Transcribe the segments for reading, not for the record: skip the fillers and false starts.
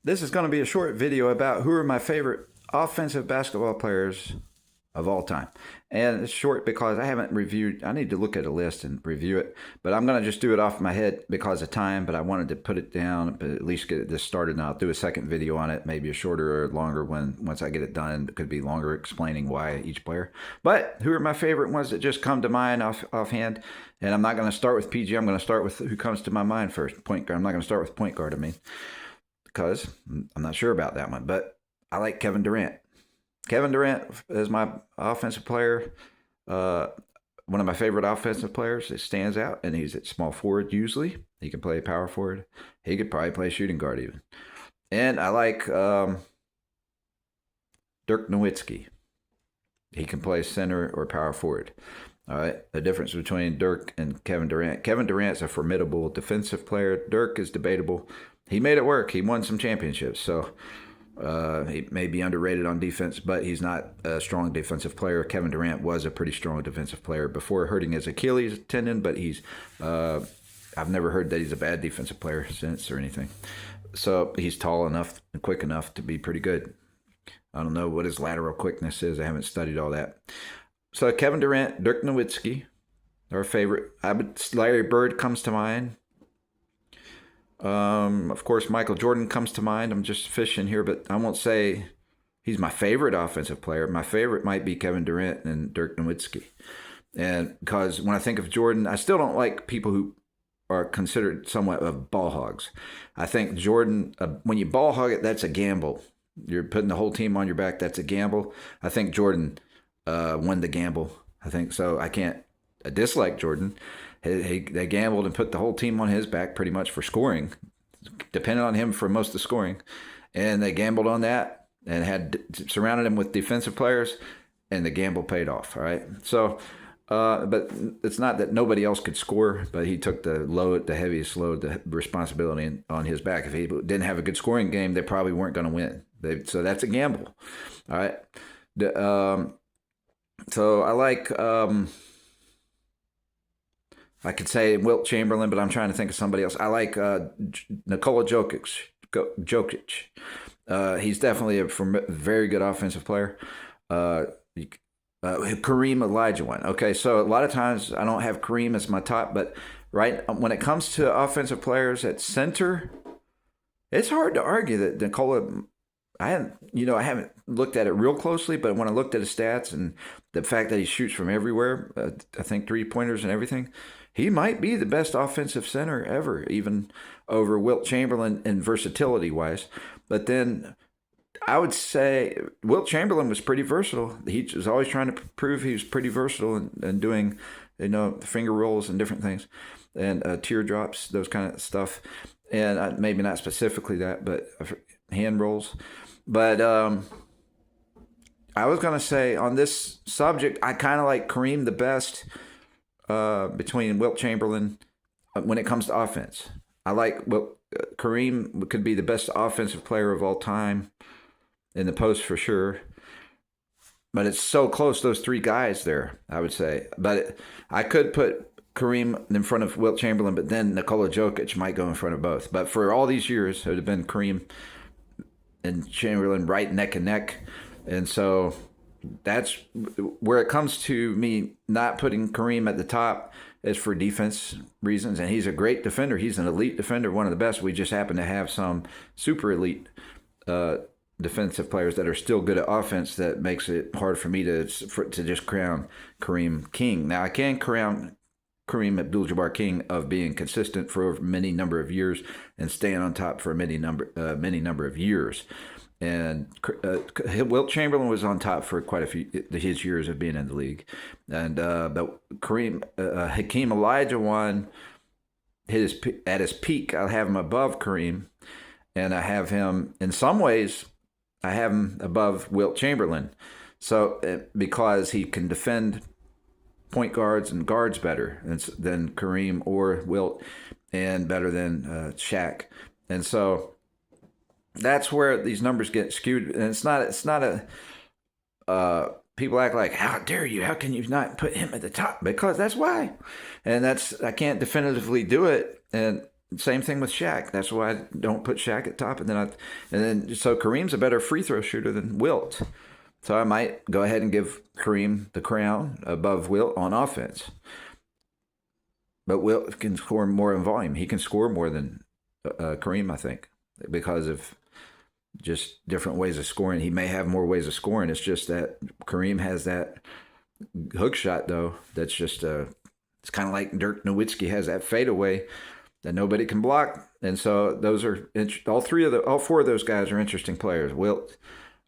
This is going to be a short video about who are my favorite offensive basketball players of all time. And it's short because I haven't reviewed, I need to look at a list and review it, but I'm going to just do it off my head because of time, but I wanted to put it down, but at least get this started, and I'll do a second video on it, maybe a shorter or longer one once I get it done. It could be longer explaining why each player. But who are my favorite ones that just come to mind offhand? And I'm not going to start with PG, I'm going to start with who comes to my mind first, point guard. I'm not going to start with point guard, because I'm not sure about that one, but I like Kevin Durant. Kevin Durant is my offensive player, one of my favorite offensive players. It stands out, and he's at small forward usually. He can play power forward. He could probably play shooting guard even. And I like Dirk Nowitzki. He can play center or power forward. All right. The difference between Dirk and Kevin Durant. Kevin Durant's a formidable defensive player. Dirk is debatable. He made it work. He won some championships. So he may be underrated on defense, but he's not a strong defensive player. Kevin Durant was a pretty strong defensive player before hurting his Achilles tendon, but I've never heard that he's a bad defensive player since or anything. So he's tall enough and quick enough to be pretty good. I don't know what his lateral quickness is. I haven't studied all that. So Kevin Durant, Dirk Nowitzki, our favorite. Larry Bird comes to mind. Of course, Michael Jordan comes to mind. I'm just fishing here, but I won't say he's my favorite offensive player. My favorite might be Kevin Durant and Dirk Nowitzki. And because when I think of Jordan, I still don't like people who are considered somewhat of ball hogs. I think Jordan, when you ball hog it, that's a gamble. You're putting the whole team on your back. That's a gamble. I think Jordan won the gamble. I think so. I dislike Jordan. They gambled and put the whole team on his back pretty much for scoring, depended on him for most of the scoring. And they gambled on that and had surrounded him with defensive players, and the gamble paid off. All right. So, but it's not that nobody else could score, but he took the heaviest load, the responsibility on his back. If he didn't have a good scoring game, they probably weren't going to win. So that's a gamble. All right. So I like. I could say Wilt Chamberlain, but I'm trying to think of somebody else. I like Nikola Jokic. He's definitely a very good offensive player. Kareem Olajuwon. Okay, so a lot of times I don't have Kareem as my top, but when it comes to offensive players at center, it's hard to argue that Nikola. I haven't looked at it real closely, but when I looked at his stats and the fact that he shoots from everywhere, I think 3-pointers and everything, he might be the best offensive center ever, even over Wilt Chamberlain in versatility-wise. But then I would say Wilt Chamberlain was pretty versatile. He was always trying to prove he was pretty versatile and doing, finger rolls and different things and teardrops, those kind of stuff. And maybe not specifically that, but hand rolls. But I was going to say on this subject, I kind of like Kareem the best between Wilt Chamberlain when it comes to offense. I like Kareem could be the best offensive player of all time in the post for sure. But it's so close, those three guys there, I would say. But I could put Kareem in front of Wilt Chamberlain, but then Nikola Jokic might go in front of both. But for all these years, it would have been Kareem and Chamberlain right neck and neck. And so that's where it comes to me not putting Kareem at the top is for defense reasons. And he's a great defender. He's an elite defender, one of the best. We just happen to have some super elite defensive players that are still good at offense that makes it hard for me to just crown Kareem king. Now, I can crown Kareem Abdul-Jabbar king of being consistent for many number of years and staying on top for many number of years. And Wilt Chamberlain was on top for quite a few his years of being in the league, and but Hakeem Olajuwon at his peak. I have him above Kareem, and I have him in some ways. I have him above Wilt Chamberlain, so because he can defend point guards and guards better than Kareem or Wilt, and better than Shaq, and so that's where these numbers get skewed. And it's not a people act like, how dare you? How can you not put him at the top? Because that's why, and I can't definitively do it. And same thing with Shaq. That's why I don't put Shaq at top. So Kareem's a better free throw shooter than Wilt. So I might go ahead and give Kareem the crown above Wilt on offense. But Wilt can score more in volume. He can score more than Kareem, I think, because of just different ways of scoring. He may have more ways of scoring. It's just that Kareem has that hook shot, though. That's just it's kind of like Dirk Nowitzki has that fadeaway that nobody can block. And so those are all four of those guys are interesting players. Wilt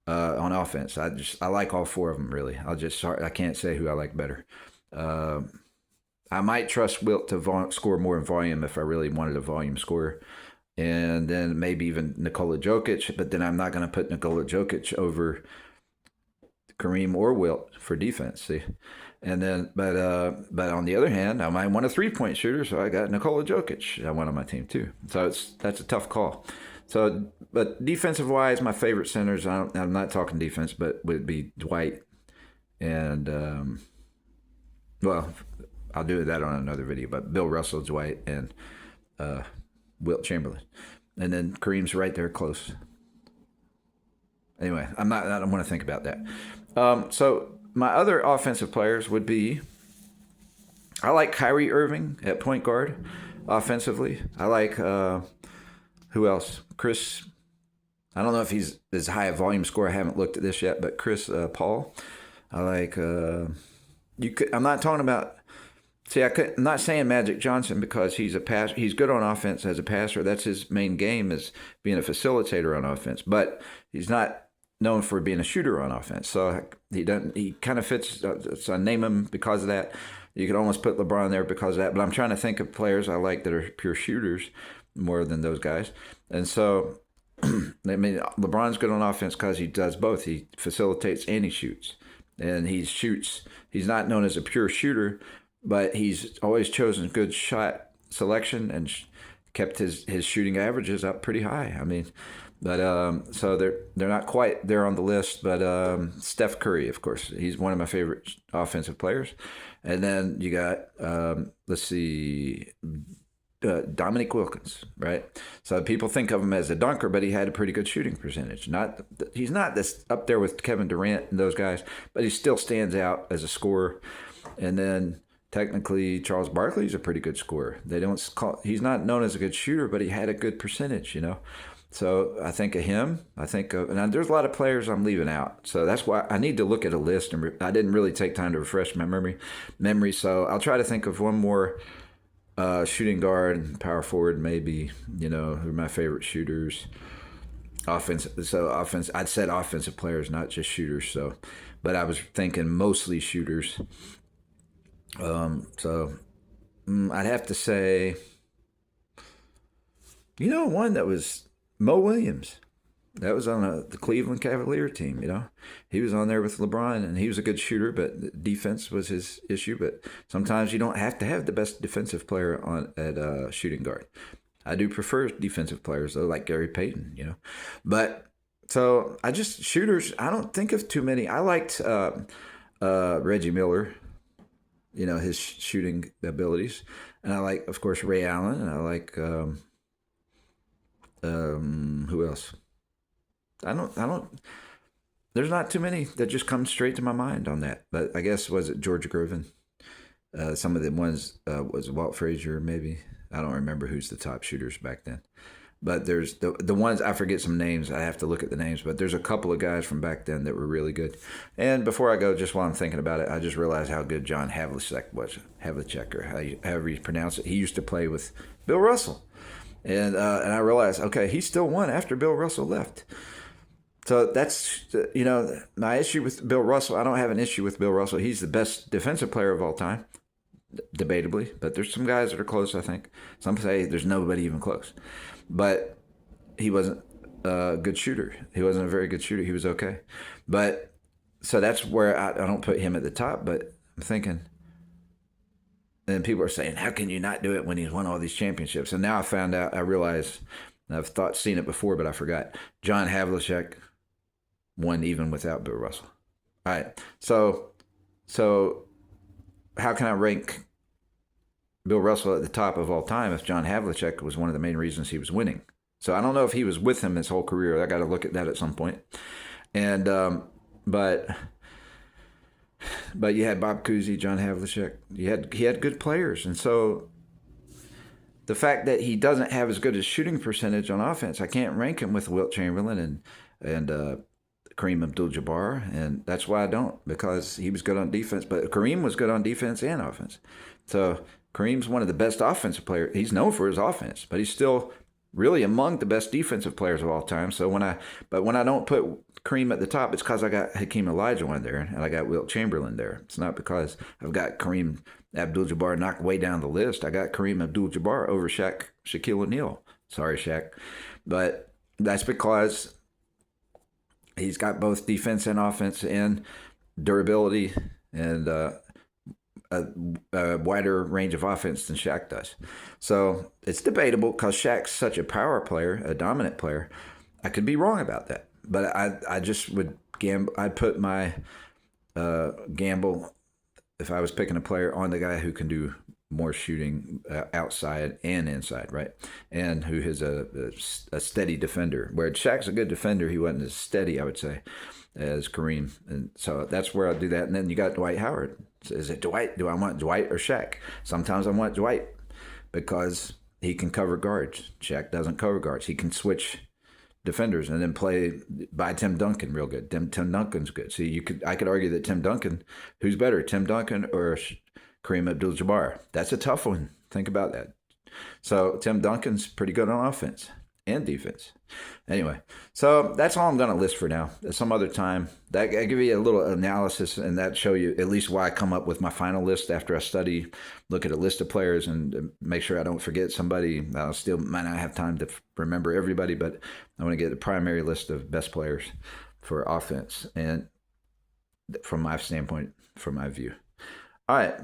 on offense, I like all four of them really. I can't say who I like better. I might trust Wilt to score more in volume if I really wanted a volume scorer. And then maybe even Nikola Jokic, but then I'm not going to put Nikola Jokic over Kareem or Wilt for defense. See, and then but on the other hand, I might want a 3-point shooter, so I got Nikola Jokic. I want on my team too. So that's a tough call. So, but defensive wise, my favorite centers, I'm not talking defense, but would be Dwight and well, I'll do that on another video. But Bill Russell, Dwight, and Wilt Chamberlain, and then Kareem's right there close. Anyway, I don't want to think about that. So my other offensive players would be, I like Kyrie Irving at point guard offensively. I like who else? Chris. I don't know if he's as high a volume scorer. I haven't looked at this yet, but Chris Paul. I like. I'm not talking about. See, I'm not saying Magic Johnson because he's good on offense as a passer. That's his main game, is being a facilitator on offense. But he's not known for being a shooter on offense. So he doesn't. He kind of fits. So I name him because of that. You could almost put LeBron there because of that. But I'm trying to think of players I like that are pure shooters more than those guys. And so, I mean, LeBron's good on offense because he does both. He facilitates and he shoots. And he shoots. He's not known as a pure shooter, but he's always chosen good shot selection and kept his shooting averages up pretty high. I mean, but so they're not quite there on the list. But Steph Curry, of course, he's one of my favorite offensive players. And then you got let's see, Dominique Wilkins, right? So people think of him as a dunker, but he had a pretty good shooting percentage. He's not this up there with Kevin Durant and those guys, but he still stands out as a scorer. And then technically, Charles Barkley's a pretty good scorer. He's not known as a good shooter, but he had a good percentage, So I think of him. And there's a lot of players I'm leaving out. So that's why I need to look at a list. And I didn't really take time to refresh my memory. So I'll try to think of one more shooting guard and power forward, maybe, who are my favorite shooters. Offense. I'd said offensive players, not just shooters. So, but I was thinking mostly shooters. I'd have to say, one that was Mo Williams. That was on the Cleveland Cavalier team, He was on there with LeBron, and he was a good shooter, but defense was his issue. But sometimes you don't have to have the best defensive player at shooting guard. I do prefer defensive players, though, like Gary Payton, But, so, shooters, I don't think of too many. I liked Reggie Miller, his shooting abilities. And I like, of course, Ray Allen, and I like, who else? There's not too many that just come straight to my mind on that. But I guess, was it George Gervin? Some of the ones was Walt Frazier, maybe. I don't remember who's the top shooters back then. But there's the ones, I forget some names. I have to look at the names. But there's a couple of guys from back then that were really good. And before I go, just while I'm thinking about it, I just realized how good John Havlicek was. Havlicek, or however you pronounce it. He used to play with Bill Russell. And I realized, okay, he still won after Bill Russell left. So that's, my issue with Bill Russell. I don't have an issue with Bill Russell. He's the best defensive player of all time, debatably. But there's some guys that are close, I think. Some say there's nobody even close. But he wasn't a good shooter. He wasn't a very good shooter. He was okay. But, so that's where I don't put him at the top. But I'm thinking, and people are saying, how can you not do it when he's won all these championships? And now I realize, I've seen it before, but I forgot. John Havlicek won even without Bill Russell. All right. So how can I rank Bill Russell at the top of all time if John Havlicek was one of the main reasons he was winning. So I don't know if he was with him his whole career. I got to look at that at some point. And but you had Bob Cousy, John Havlicek. He had good players, and so the fact that he doesn't have as good a shooting percentage on offense, I can't rank him with Wilt Chamberlain and Kareem Abdul-Jabbar, and that's why I don't, because he was good on defense, but Kareem was good on defense and offense. So Kareem's one of the best offensive players. He's known for his offense, but he's still really among the best defensive players of all time. So when I don't put Kareem at the top, it's because I got Hakeem Olajuwon there and I got Wilt Chamberlain there. It's not because I've got Kareem Abdul-Jabbar knocked way down the list. I got Kareem Abdul-Jabbar over Shaquille O'Neal. Sorry, Shaq, but that's because he's got both defense and offense and durability and a wider range of offense than Shaq does. So it's debatable because Shaq's such a power player, a dominant player. I could be wrong about that, but I just would gamble. I'd put my gamble if I was picking a player on the guy who can do more shooting outside and inside, right? And who is a steady defender. Where Shaq's a good defender, he wasn't as steady, I would say, as Kareem. And so that's where I'll do that. And then you got Dwight Howard. So is it Dwight? Do I want Dwight or Shaq? Sometimes I want Dwight because he can cover guards. Shaq doesn't cover guards. He can switch defenders and then play by Tim Duncan real good. Tim Duncan's good. See, I could argue that Tim Duncan, who's better, Tim Duncan or Kareem Abdul-Jabbar? That's a tough one. Think about that. So Tim Duncan's pretty good on offense and defense. Anyway, so that's all I'm going to list for now. Some other time, I give you a little analysis, and that show you at least why I come up with my final list after I study, look at a list of players, and make sure I don't forget somebody. I still might not have time to remember everybody, but I want to get the primary list of best players for offense, and from my standpoint, from my view. All right.